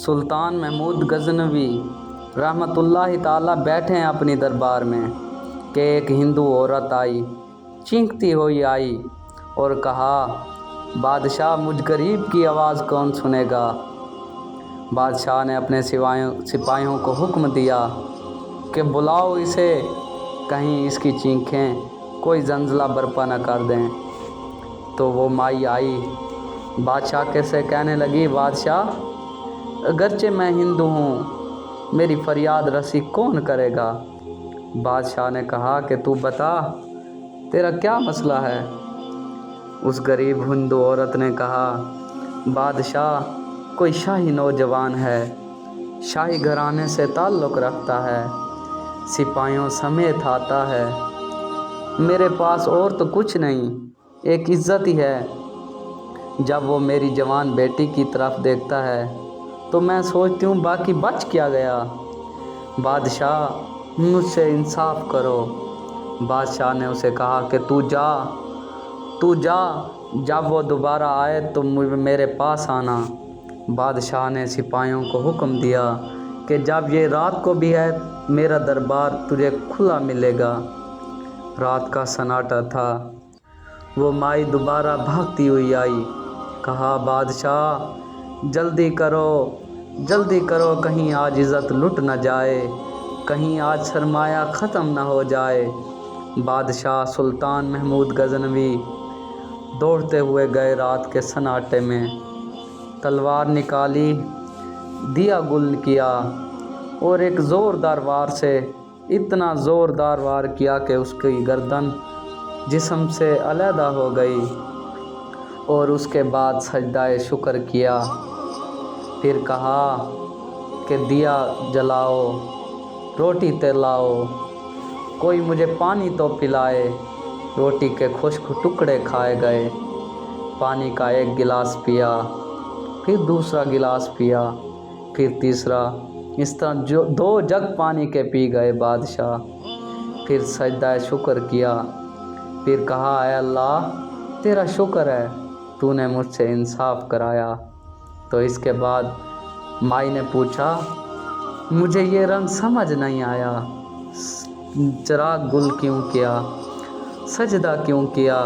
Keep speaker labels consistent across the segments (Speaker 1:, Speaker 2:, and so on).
Speaker 1: सुल्तान महमूद गजनवी रहमतुल्लाहि ताला बैठे हैं अपनी दरबार में कि एक हिंदू औरत आई, चीखती हुई आई और कहा, बादशाह मुझ गरीब की आवाज़ कौन सुनेगा। बादशाह ने अपने सिपाहियों को हुक्म दिया कि बुलाओ इसे, कहीं इसकी चीखें कोई जंजला बर्पा न कर दें। तो वो माई आई, बादशाह कैसे कहने लगी, बादशाह अगरचे मैं हिंदू हूँ, मेरी फरियाद रसी कौन करेगा। बादशाह ने कहा कि तू बता, तेरा क्या मसला है। उस गरीब हिंदू औरत ने कहा, बादशाह कोई शाही नौजवान है, शाही घराने से ताल्लुक़ रखता है, सिपाहियों समेत आता है, मेरे पास और तो कुछ नहीं, एक इज़्ज़त ही है। जब वो मेरी जवान बेटी की तरफ देखता है तो मैं सोचती हूँ बाकी बच क्या गया। बादशाह मुझसे इंसाफ करो। बादशाह ने उसे कहा कि तू जा, जब वो दोबारा आए तो मेरे पास आना। बादशाह ने सिपाहियों को हुक्म दिया कि जब ये रात को भी है मेरा दरबार तुझे खुला मिलेगा। रात का सन्नाटा था। वो माई दोबारा भागती हुई आई, कहा, बादशाह जल्दी करो, कहीं आज इज़्ज़त लुट न जाए, कहीं आज सरमाया ख़त्म न हो जाए। बादशाह सुल्तान महमूद गजनवी दौड़ते हुए गए रात के सन्नाटे में, तलवार निकाली, दिया गुल किया और एक ज़ोरदार वार से इतना ज़ोरदार वार किया कि उसकी गर्दन जिस्म से अलहदा हो गई। और उसके बाद सजदाए शुक्र किया। फिर कहा कि दिया जलाओ, रोटी तलाओ, कोई मुझे पानी तो पिलाए। रोटी के खुश्क टुकड़े खाए गए। पानी का एक गिलास पिया, फिर दूसरा गिलास पिया, फिर तीसरा, इस तरह जो 2 जग पानी के पी गए बादशाह। फिर सजदा शुक्र किया। फिर कहा, ऐ अल्लाह तेरा शुक्र है, तूने मुझसे इंसाफ कराया। तो इसके बाद माई ने पूछा, मुझे ये रंग समझ नहीं आया, चिराग गुल क्यों किया, सजदा क्यों किया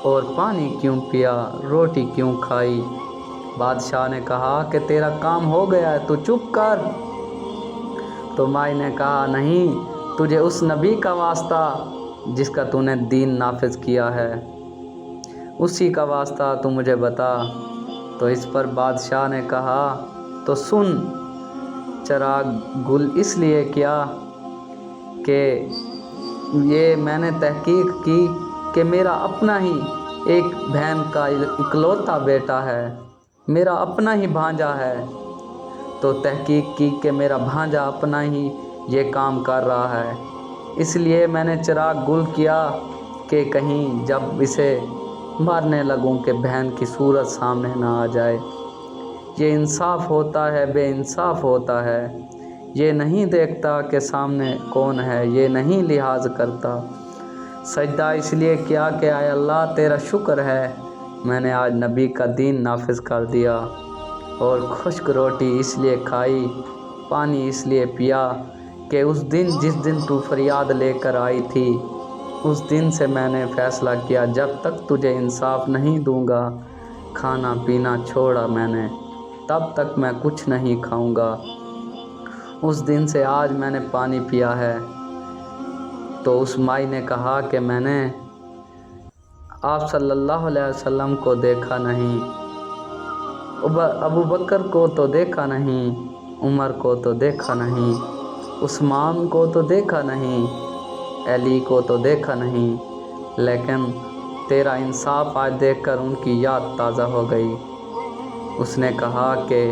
Speaker 1: और पानी क्यों पिया, रोटी क्यों खाई। बादशाह ने कहा कि तेरा काम हो गया है, तू चुप कर। तो माई ने कहा, नहीं, तुझे उस नबी का वास्ता जिसका तूने दीन नाफिज किया है, उसी का वास्ता तू मुझे बता। तो इस पर बादशाह ने कहा, तो सुन, चिराग गुल इसलिए किया कि ये मैंने तहकीक की कि मेरा अपना ही एक बहन का इकलौता बेटा है, मेरा अपना ही भांजा है। तो तहकीक की कि मेरा भांजा अपना ही ये काम कर रहा है, इसलिए मैंने चिराग गुल किया कि कहीं जब इसे मारने लगूं कि बहन की सूरत सामने ना आ जाए। ये इंसाफ होता है, बेइंसाफ होता है, ये नहीं देखता कि सामने कौन है, ये नहीं लिहाज करता। सजदा इसलिए किया कि आय अल्लाह तेरा शुक्र है, मैंने आज नबी का दीन नाफिज कर दिया। और खुश्क रोटी इसलिए खाई, पानी इसलिए पिया कि उस दिन जिस दिन तू फरियाद लेकर आई थी, उस दिन से मैंने फ़ैसला किया जब तक तुझे इंसाफ नहीं दूंगा, खाना पीना छोड़ा मैंने, तब तक मैं कुछ नहीं खाऊंगा। उस दिन से आज मैंने पानी पिया है। तो उस माई ने कहा कि मैंने आप सल्लल्लाहु अलैहि वसल्लम को देखा नहीं, अबू बकर को तो देखा नहीं, उमर को तो देखा नहीं, उस्मान को तो देखा नहीं, अली को तो देखा नहीं, लेकिन तेरा इंसाफ आज देखकर उनकी याद ताज़ा हो गई। उसने कहा कि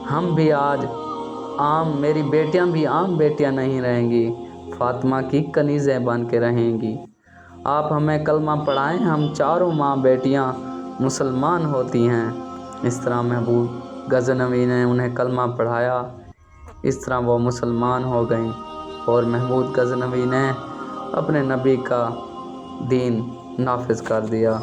Speaker 1: हम भी आज मेरी बेटियां भी आम बेटियां नहीं रहेंगी, फ़ातिमा की कनीज़ें बन के रहेंगी। आप हमें कलमा पढ़ाएं, हम चारों माँ बेटियां मुसलमान होती हैं। इस तरह महमूद गजनवी ने उन्हें कलमा पढ़ाया। इस तरह वो मुसलमान हो गईं और महमूद गजनवी ने अपने नबी का दीन नाफिज कर दिया।